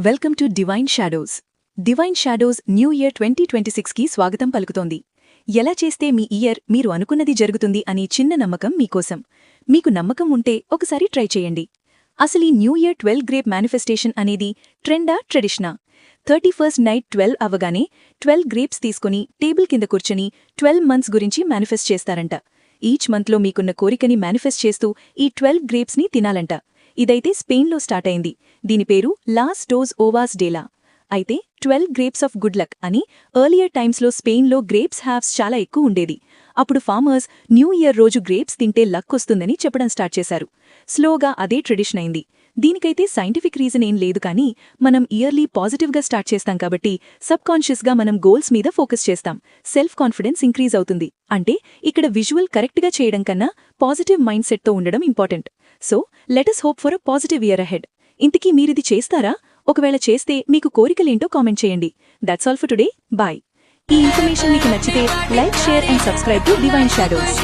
Welcome to divine Shadows. Divine Shadows new year 2026కి స్వాగతం పలుకుతోంది. ఎలా చేస్తే మీ ఇయర్ మీరు అనుకున్నది జరుగుతుంది అని చిన్న నమ్మకం మీకోసం. మీకు నమ్మకం ఉంటే ఒకసారి ట్రై చేయండి. అసలీ న్యూ ఇయర్ 12 గ్రేప్ మేనిఫెస్టేషన్ అనేది ట్రెండా ట్రెడిషనా? 31st నైట్ 12 అవ్వగానే 12 గ్రేప్స్ తీసుకుని టేబుల్ కింద కూర్చుని 12 మంత్స్ గురించి మేనిఫెస్ట్ చేస్తారంట. ఈచ్ మంత్లో మీకున్న కోరికని మేనిఫెస్ట్ చేస్తూ ఈ 12 గ్రేప్స్ని తినాలంట. ఇదైతే స్పెయిన్లో స్టార్ట్ అయింది. దీని పేరు లాస్ డోస్ ఓవాస్ డేలా. అయితే 12 గ్రేప్స్ ఆఫ్ గుడ్ లక్ అని ఎర్లియర్ టైమ్స్లో స్పెయిన్లో గ్రేప్స్ హ్యావ్స్ చాలా ఎక్కువ ఉండేది. అప్పుడు ఫార్మర్స్ న్యూ ఇయర్ రోజు గ్రేప్స్ తింటే లక్ వస్తుందని చెప్పడం స్టార్ట్ చేశారు. స్లోగా అదే ట్రెడిషన్ అయింది. దీనికైతే సైంటిఫిక్ రీజన్ ఏం లేదు, కానీ మనం ఇయర్లీ పాజిటివ్గా స్టార్ట్ చేస్తాం కాబట్టి సబ్కాన్షియస్గా మనం గోల్స్ మీద ఫోకస్ చేస్తాం. సెల్ఫ్ కాన్ఫిడెన్స్ ఇంక్రీజ్ అవుతుంది. అంటే ఇక్కడ విజువల్ కరెక్ట్గా చేయడం కన్నా పాజిటివ్ మైండ్ సెట్తో ఉండడం important. So let's hope for a positive year ahead. ఇంతకీ మీరిది చేస్తారా? ఒకవేళ చేస్తే మీకు కోరికలేంటో కామెంట్ చేయండి. That's all for today. Bye. ఈ ఇన్ఫర్మేషన్ మీకు నచ్చితే like, share and subscribe to divine shadows.